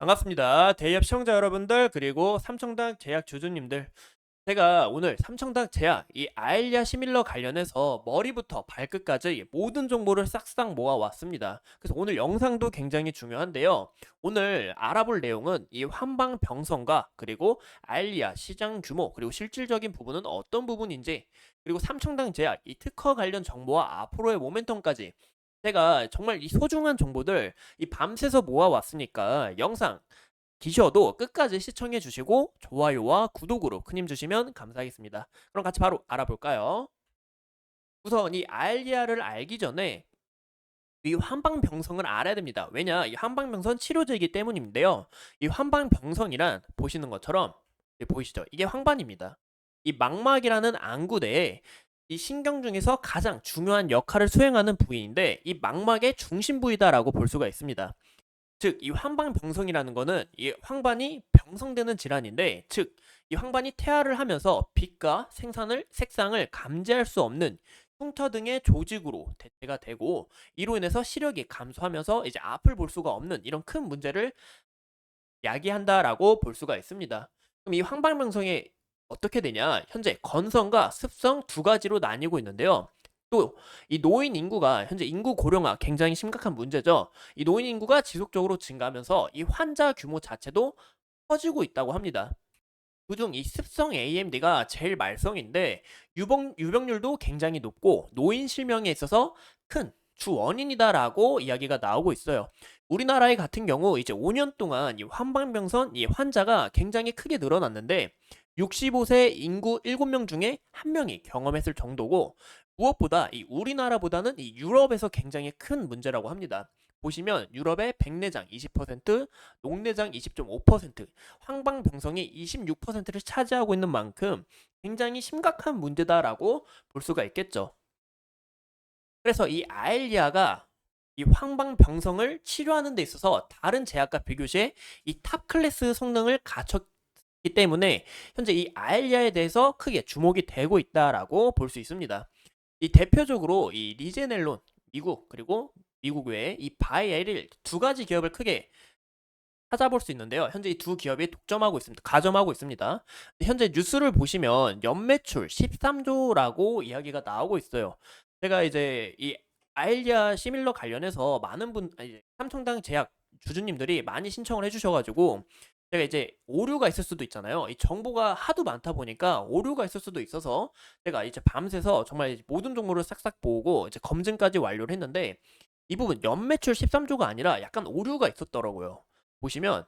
반갑습니다. 대기업 시청자 여러분들 그리고 삼청당 제약 주주님들. 제가 오늘 삼청당 제약 이 아일리아 시밀러 관련해서 머리부터 발끝까지 모든 정보를 싹싹 모아왔습니다. 그래서 오늘 영상도 굉장히 중요한데요. 오늘 알아볼 내용은 이 환방병성과 그리고 아일리아 시장 규모 그리고 실질적인 부분은 어떤 부분인지, 그리고 삼청당 제약 이 특허 관련 정보와 앞으로의 모멘텀까지 제가 정말 이 소중한 정보들 이 밤새서 모아왔으니까 영상 기셔도 끝까지 시청해 주시고 좋아요와 구독으로 큰 힘 주시면 감사하겠습니다. 그럼 같이 바로 알아볼까요? 우선 이 알리아를 알기 전에 이 환방병성을 알아야 됩니다. 왜냐, 이 환방병선 치료제이기 때문인데요. 이 환방병선이란 보시는 것처럼, 보이시죠? 이게 황반입니다. 이 망막이라는 안구 내에 이 신경 중에서 가장 중요한 역할을 수행하는 부위인데 이 망막의 중심 부위다라고 볼 수가 있습니다. 즉, 이 황방병성이라는 거는 이 황반이 병성되는 질환인데, 즉, 이 황반이 태아를 하면서 빛과 색상을 감지할 수 없는 흉터 등의 조직으로 대체가 되고, 이로 인해서 시력이 감소하면서 이제 앞을 볼 수가 없는 이런 큰 문제를 야기한다라고 볼 수가 있습니다. 그럼 이 황반병성이 어떻게 되냐? 현재 건성과 습성 두 가지로 나뉘고 있는데요. 또 이 노인 인구가 현재 인구 고령화 굉장히 심각한 문제죠. 이 노인 인구가 지속적으로 증가하면서 이 환자 규모 자체도 커지고 있다고 합니다. 그중 이 습성 AMD가 제일 말썽인데 유병률도 굉장히 높고 노인 실명에 있어서 큰 주 원인이다라고 이야기가 나오고 있어요. 우리나라의 같은 경우 이제 5년 동안 이 환방병선 이 환자가 굉장히 크게 늘어났는데 65세 인구 7명 중에 1명이 경험했을 정도고, 무엇보다 이 우리나라보다는 이 유럽에서 굉장히 큰 문제라고 합니다. 보시면 유럽의 백내장 20%, 녹내장 20.5%, 황방병성이 26%를 차지하고 있는 만큼 굉장히 심각한 문제다라고 볼 수가 있겠죠. 그래서 이 아엘리아가 이 황방병성을 치료하는 데 있어서 다른 제약과 비교시에 이 탑 클래스 성능을 갖췄기 때문에 현재 이 아엘리아에 대해서 크게 주목이 되고 있다라고 볼 수 있습니다. 이 대표적으로 이 리제넬론 미국, 그리고 미국 외에 이 바이에릴 두 가지 기업을 크게 찾아볼 수 있는데요. 현재 이 두 기업이 독점하고 있습니다. 가점하고 있습니다. 현재 뉴스를 보시면 연매출 13조라고 이야기가 나오고 있어요. 제가 이제 이 아일리아 시밀러 관련해서 많은 삼청당 제약 주주님들이 많이 신청을 해주셔가지고 제가 이제 오류가 있을 수도 있잖아요. 이 정보가 하도 많다 보니까 오류가 있을 수도 있어서 제가 이제 밤새서 정말 모든 정보를 싹싹 보고 이제 검증까지 완료를 했는데, 이 부분 연매출 13조가 아니라 약간 오류가 있었더라고요. 보시면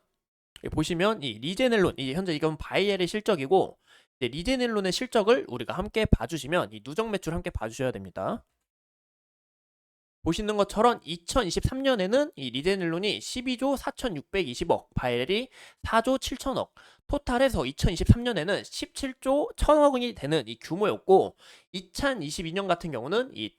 이 리제넬론, 이 현재 이건 바이엘의 실적이고, 이제 리제넬론의 실적을 우리가 함께 봐주시면 이 누적 매출 함께 봐주셔야 됩니다. 보시는 것처럼 2023년에는 이 리제넬론이 12조 4,620억, 바이엘이 4조 7천억, 토탈해서 2023년에는 17조 1천억이 되는 이 규모였고, 2022년 같은 경우는 이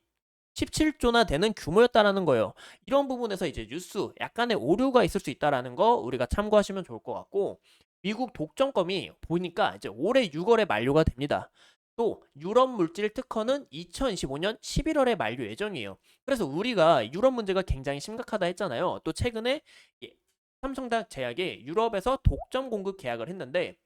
17조나 되는 규모였다라는 거예요. 이런 부분에서 이제 뉴스 약간의 오류가 있을 수 있다라는 거 우리가 참고하시면 좋을 것 같고, 미국 독점검이 보니까 이제 올해 6월에 만료가 됩니다. 또 유럽 물질 특허는 2025년 11월에 만료 예정이에요. 그래서 우리가 유럽 문제가 굉장히 심각하다 했잖아요. 또 최근에 삼성닭 제약이 유럽에서 독점 공급 계약을 했는데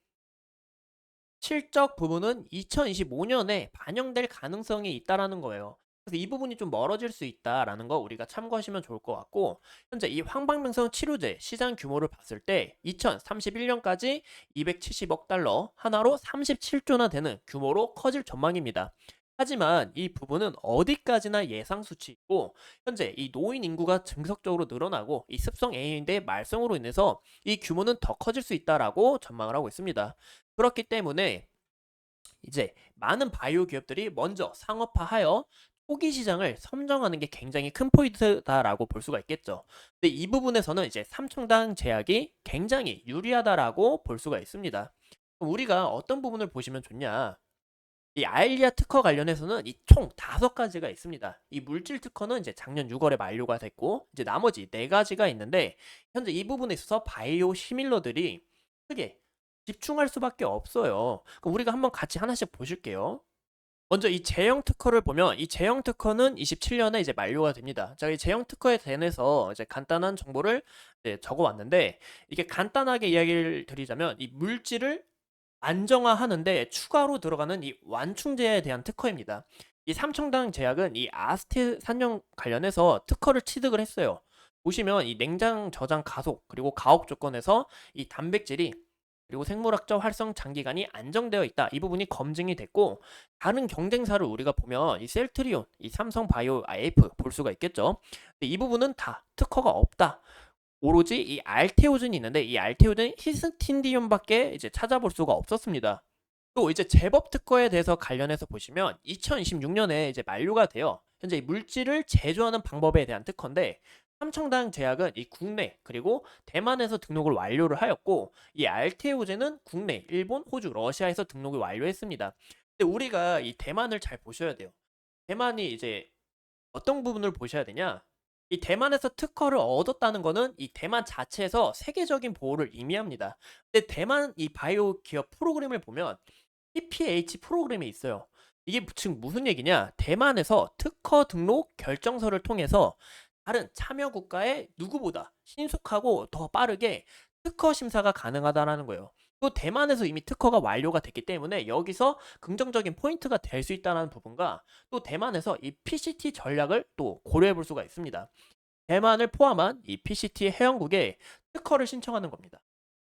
실적 부분은 2025년에 반영될 가능성이 있다라는 거예요. 그래서 이 부분이 좀 멀어질 수 있다라는 거 우리가 참고하시면 좋을 것 같고, 현재 이 황방병성 치료제 시장 규모를 봤을 때 2031년까지 270억 달러, 하나로 37조나 되는 규모로 커질 전망입니다. 하지만 이 부분은 어디까지나 예상 수치이고, 현재 이 노인 인구가 증석적으로 늘어나고 이 습성 A인데 말썽으로 인해서 이 규모는 더 커질 수 있다라고 전망을 하고 있습니다. 그렇기 때문에 이제 많은 바이오 기업들이 먼저 상업화하여 초기 시장을 선점하는 게 굉장히 큰 포인트다라고 볼 수가 있겠죠. 근데 이 부분에서는 이제 삼청당 제약이 굉장히 유리하다라고 볼 수가 있습니다. 그럼 우리가 어떤 부분을 보시면 좋냐? 이 아일리아 특허 관련해서는 이 총 5가지가 있습니다. 이 물질 특허는 이제 작년 6월에 만료가 됐고, 이제 나머지 4가지가 있는데, 현재 이 부분에 있어서 바이오 시밀러들이 크게 집중할 수밖에 없어요. 그럼 우리가 한번 같이 하나씩 보실게요. 먼저 이 제형 특허를 보면 이 제형 특허는 27년에 이제 만료가 됩니다. 자, 이 제형 특허에 대해서 이제 간단한 정보를 이제 적어 왔는데 이게 간단하게 이야기를 드리자면 이 물질을 안정화하는데 추가로 들어가는 이 완충제에 대한 특허입니다. 이 삼청당 제약은 이 아스테 산염 관련해서 특허를 취득을 했어요. 보시면 이 냉장 저장 가속 그리고 가혹 조건에서 이 단백질이 그리고 생물학적 활성 장기간이 안정되어 있다. 이 부분이 검증이 됐고 다른 경쟁사를 우리가 보면 이 셀트리온, 이 삼성 바이오 AF 볼 수가 있겠죠. 근데 이 부분은 다 특허가 없다. 오로지 이 알테오즌이 있는데 이 알테오즌 히스틴디온밖에 이제 찾아볼 수가 없었습니다. 또 이제 제법 특허에 대해서 관련해서 보시면 2026년에 이제 만료가 돼요. 현재 이 물질을 제조하는 방법에 대한 특허인데 삼청당 제약은 이 국내 그리고 대만에서 등록을 완료를 하였고 이 알테오젠은 국내, 일본, 호주, 러시아에서 등록을 완료했습니다. 근데 우리가 이 대만을 잘 보셔야 돼요. 대만이 이제 어떤 부분을 보셔야 되냐? 이 대만에서 특허를 얻었다는 거는 이 대만 자체에서 세계적인 보호를 의미합니다. 근데 대만 이 바이오 기업 프로그램을 보면 PPH 프로그램이 있어요. 이게 지금 무슨 얘기냐? 대만에서 특허 등록 결정서를 통해서 다른 참여 국가의 누구보다 신속하고 더 빠르게 특허 심사가 가능하다라는 거예요. 또 대만에서 이미 특허가 완료가 됐기 때문에 여기서 긍정적인 포인트가 될 수 있다는 부분과 또 대만에서 이 PCT 전략을 또 고려해 볼 수가 있습니다. 대만을 포함한 이 PCT 회원국에 특허를 신청하는 겁니다.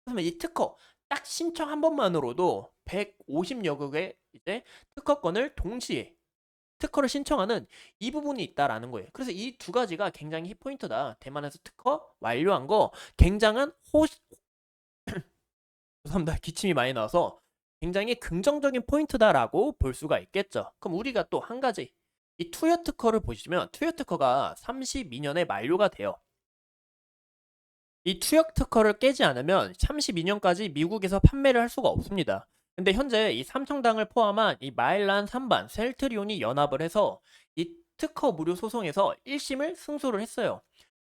그러면 이 특허 딱 신청 한 번만으로도 150여 국의 이제 특허권을 동시에 특허를 신청하는 이 부분이 있다라는 거예요. 그래서 이 두 가지가 굉장히 히포인트다. 대만에서 특허 완료한 거 굉장한 죄송합니다. 기침이 많이 나와서 굉장히 긍정적인 포인트다라고 볼 수가 있겠죠. 그럼 우리가 또 한 가지 이 투여 특허를 보시면 투여 특허가 32년에 만료가 돼요. 이 투역 특허를 깨지 않으면 32년까지 미국에서 판매를 할 수가 없습니다. 근데 현재 이 삼청당을 포함한 이 마일란 3반 셀트리온이 연합을 해서 이 특허 무료 소송에서 1심을 승소를 했어요.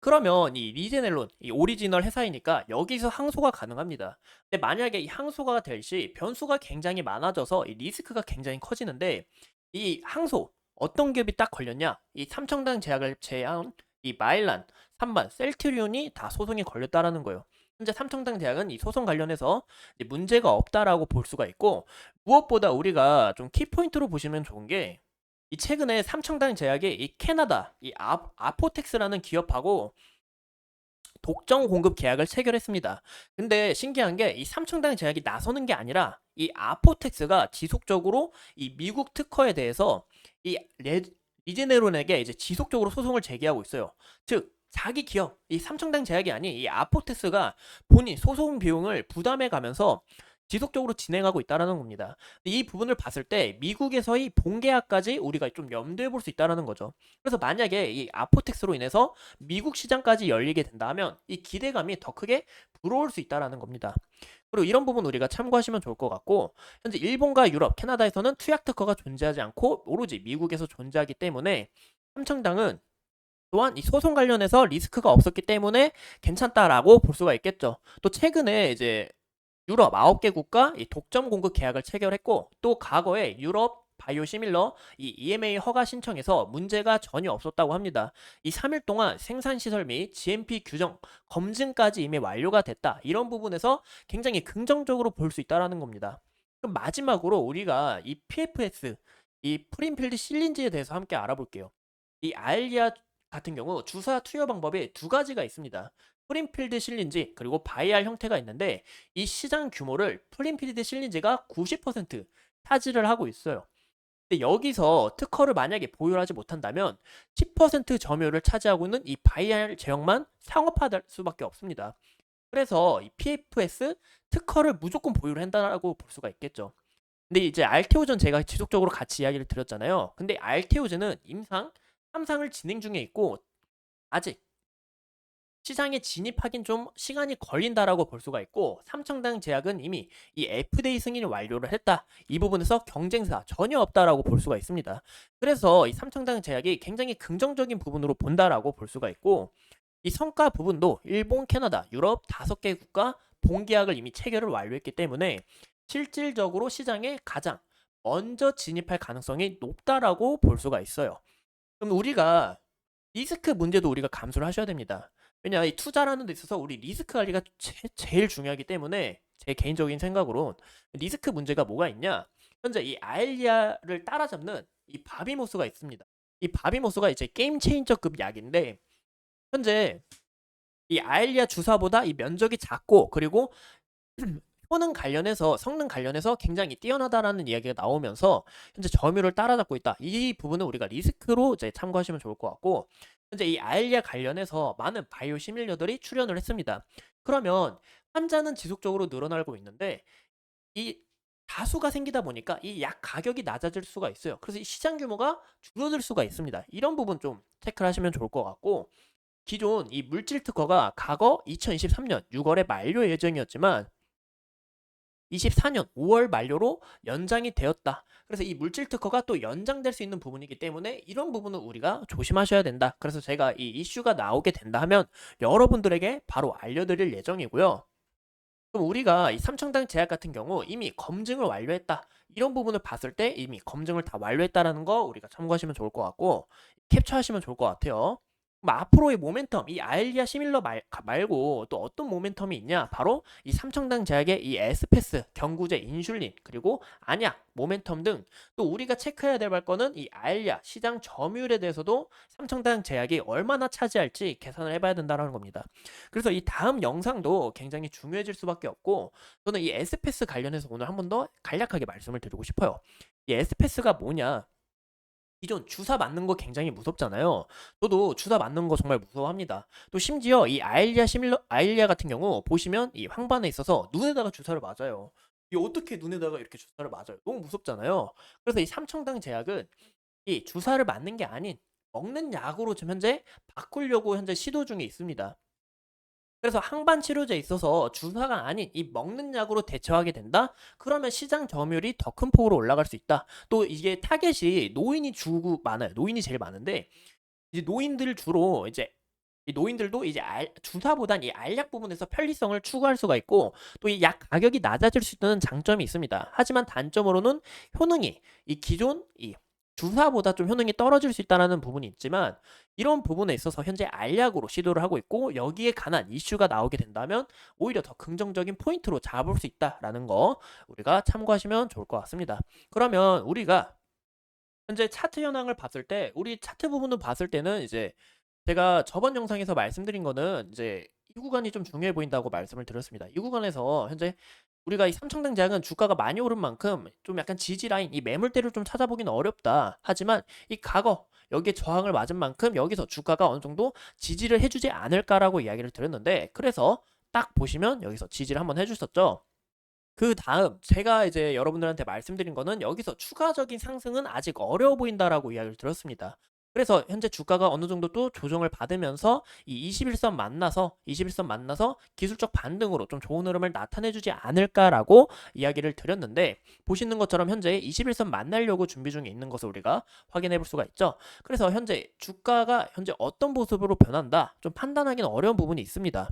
그러면 이 리제넬론, 이 오리지널 회사이니까 여기서 항소가 가능합니다. 근데 만약에 이 항소가 될 시 변수가 굉장히 많아져서 이 리스크가 굉장히 커지는데 이 항소 어떤 기업이 딱 걸렸냐? 이 삼청당 제약을 제한 이 마일란, 3반 셀트리온이 다 소송에 걸렸다라는 거예요. 현재 삼청당 제약은 이 소송 관련해서 문제가 없다라고 볼 수가 있고 무엇보다 우리가 좀 키포인트로 보시면 좋은 게 이 최근에 삼청당 제약이 이 캐나다 이 아포텍스라는 기업하고 독점 공급 계약을 체결했습니다. 근데 신기한 게 이 삼청당 제약이 나서는 게 아니라 이 아포텍스가 지속적으로 이 미국 특허에 대해서 이 리제네론에게 이제 지속적으로 소송을 제기하고 있어요. 즉 자기 기업 이 삼청당 제약이 아닌 이 아포텍스가 본인 소송 비용을 부담해 가면서 지속적으로 진행하고 있다는 겁니다. 이 부분을 봤을 때 미국에서의 본계약까지 우리가 좀 염두해 볼 수 있다는 거죠. 그래서 만약에 이 아포텍스로 인해서 미국 시장까지 열리게 된다면 이 기대감이 더 크게 불어올 수 있다는 겁니다. 그리고 이런 부분 우리가 참고하시면 좋을 것 같고 현재 일본과 유럽, 캐나다에서는 투약 특허가 존재하지 않고 오로지 미국에서 존재하기 때문에 삼청당은 또한 이 소송 관련해서 리스크가 없었기 때문에 괜찮다라고 볼 수가 있겠죠. 또 최근에 이제 유럽 9개국과 이 독점 공급 계약을 체결했고 또 과거에 유럽 바이오시밀러 이 EMA 허가 신청에서 문제가 전혀 없었다고 합니다. 이 3일 동안 생산시설 및 GMP 규정 검증까지 이미 완료가 됐다. 이런 부분에서 굉장히 긍정적으로 볼 수 있다는 겁니다. 그럼 마지막으로 우리가 이 PFS, 이 프린필드 실린지에 대해서 함께 알아볼게요. 이 알리아 같은 경우 주사 투여 방법이 두 가지가 있습니다. 프린필드 실린지 그리고 바이알 형태가 있는데 이 시장 규모를 프린필드 실린지가 90% 차지를 하고 있어요. 근데 여기서 특허를 만약에 보유하지 못한다면 10% 점유율을 차지하고 있는 이 바이알 제형만 상업화될 수밖에 없습니다. 그래서 이 PFS 특허를 무조건 보유를 한다고 볼 수가 있겠죠. 근데 이제 알테오전 제가 지속적으로 같이 이야기를 드렸잖아요. 근데 알테오전은 임상 3상을 진행 중에 있고 아직 시장에 진입하긴 좀 시간이 걸린다라고 볼 수가 있고 삼청당 제약은 이미 이 FDA 승인을 완료를 했다. 이 부분에서 경쟁사 전혀 없다라고 볼 수가 있습니다. 그래서 이 삼청당 제약이 굉장히 긍정적인 부분으로 본다라고 볼 수가 있고 이 성과 부분도 일본, 캐나다, 유럽 5개 국가 본계약을 이미 체결을 완료했기 때문에 실질적으로 시장에 가장 먼저 진입할 가능성이 높다라고 볼 수가 있어요. 그럼 우리가 리스크 문제도 우리가 감수를 하셔야 됩니다. 왜냐 이 투자라는 데 있어서 우리 리스크 관리가 제일 중요하기 때문에 제 개인적인 생각으론 리스크 문제가 뭐가 있냐? 현재 이 아엘리아를 따라잡는 이 바비모스가 있습니다. 이 바비모스가 이제 게임 체인저급 약인데 현재 이 아엘리아 주사보다 이 면적이 작고 그리고 성능 관련해서 굉장히 뛰어나다라는 이야기가 나오면서 현재 점유율을 따라잡고 있다. 이 부분은 우리가 리스크로 이제 참고하시면 좋을 것 같고 현재 이 아엘리아 관련해서 많은 바이오 시밀러들이 출연을 했습니다. 그러면 환자는 지속적으로 늘어나고 있는데 이 다수가 생기다 보니까 이 약 가격이 낮아질 수가 있어요. 그래서 이 시장 규모가 줄어들 수가 있습니다. 이런 부분 좀 체크를 하시면 좋을 것 같고 기존 이 물질 특허가 과거 2023년 6월에 만료 예정이었지만 24년 5월 만료로 연장이 되었다. 그래서 이 물질 특허가 또 연장될 수 있는 부분이기 때문에 이런 부분은 우리가 조심하셔야 된다. 그래서 제가 이 이슈가 나오게 된다 하면 여러분들에게 바로 알려드릴 예정이고요. 그럼 우리가 이 삼청당 제약 같은 경우 이미 검증을 완료했다. 이런 부분을 봤을 때 이미 검증을 다 완료했다라는 거 우리가 참고하시면 좋을 것 같고 캡처하시면 좋을 것 같아요. 그럼 앞으로의 모멘텀, 이 아일리아 시밀러 말고 또 어떤 모멘텀이 있냐? 바로 이 삼청당 제약의 이 에스페스, 경구제, 인슐린, 그리고 안약, 모멘텀 등 또 우리가 체크해야 될 거는 이 아일리아 시장 점유율에 대해서도 삼청당 제약이 얼마나 차지할지 계산을 해봐야 된다는 겁니다. 그래서 이 다음 영상도 굉장히 중요해질 수밖에 없고 저는 이 에스페스 관련해서 오늘 한 번 더 간략하게 말씀을 드리고 싶어요. 이 에스페스가 뭐냐? 기존 주사 맞는 거 굉장히 무섭잖아요. 저도 주사 맞는 거 정말 무서워합니다. 또 심지어 이 아일리아 같은 경우 보시면 이 황반에 있어서 눈에다가 주사를 맞아요. 이 어떻게 눈에다가 이렇게 주사를 맞아요? 너무 무섭잖아요. 그래서 이 삼청당 제약은 이 주사를 맞는 게 아닌 먹는 약으로 지금 현재 바꾸려고 현재 시도 중에 있습니다. 그래서 항반 치료제에 있어서 주사가 아닌 이 먹는 약으로 대처하게 된다? 그러면 시장 점유율이 더 큰 폭으로 올라갈 수 있다. 또 이게 타겟이 노인이 주고 많아요. 노인이 제일 많은데 이제 노인들 주로 이제 이 노인들도 이제 주사보단 이 알약 부분에서 편리성을 추구할 수가 있고 또 이 약 가격이 낮아질 수 있는 장점이 있습니다. 하지만 단점으로는 효능이 이 기존 이 주사보다 좀 효능이 떨어질 수 있다는 부분이 있지만 이런 부분에 있어서 현재 알약으로 시도를 하고 있고 여기에 관한 이슈가 나오게 된다면 오히려 더 긍정적인 포인트로 잡을 수 있다라는 거 우리가 참고하시면 좋을 것 같습니다. 그러면 우리가 현재 차트 현황을 봤을 때 우리 차트 부분을 봤을 때는 이제 제가 저번 영상에서 말씀드린 거는 이제 이 구간이 좀 중요해 보인다고 말씀을 드렸습니다. 이 구간에서 현재 우리가 이 삼청당 제약은 주가가 많이 오른 만큼 좀 약간 지지 라인, 이 매물대를 좀 찾아보기는 어렵다. 하지만 이 과거 여기에 저항을 맞은 만큼 여기서 주가가 어느 정도 지지를 해주지 않을까라고 이야기를 드렸는데 그래서 딱 보시면 여기서 지지를 한번 해주셨죠. 그 다음 제가 이제 여러분들한테 말씀드린 거는 여기서 추가적인 상승은 아직 어려워 보인다라고 이야기를 드렸습니다. 그래서 현재 주가가 어느 정도 또 조정을 받으면서 이 21선 만나서 기술적 반등으로 좀 좋은 흐름을 나타내 주지 않을까라고 이야기를 드렸는데 보시는 것처럼 현재 21선 만나려고 준비 중에 있는 것을 우리가 확인해 볼 수가 있죠. 그래서 현재 주가가 현재 어떤 모습으로 변한다 좀 판단하기는 어려운 부분이 있습니다.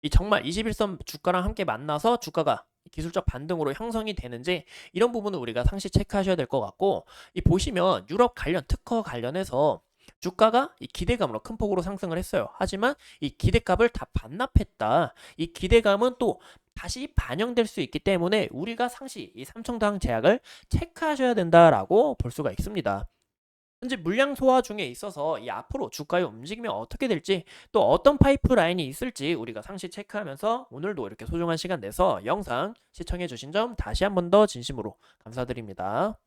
이 정말 21선 주가랑 함께 만나서 주가가 기술적 반등으로 형성이 되는지 이런 부분을 우리가 상시 체크하셔야 될 것 같고 이 보시면 유럽 관련 특허 관련해서 주가가 이 기대감으로 큰 폭으로 상승을 했어요. 하지만 이 기대값을 다 반납했다. 이 기대감은 또 다시 반영될 수 있기 때문에 우리가 상시 이 삼청당 제약을 체크하셔야 된다라고 볼 수가 있습니다. 현재 물량 소화 중에 있어서 이 앞으로 주가의 움직임이 어떻게 될지 또 어떤 파이프라인이 있을지 우리가 상시 체크하면서 오늘도 이렇게 소중한 시간 내서 영상 시청해 주신 점 다시 한 번 더 진심으로 감사드립니다.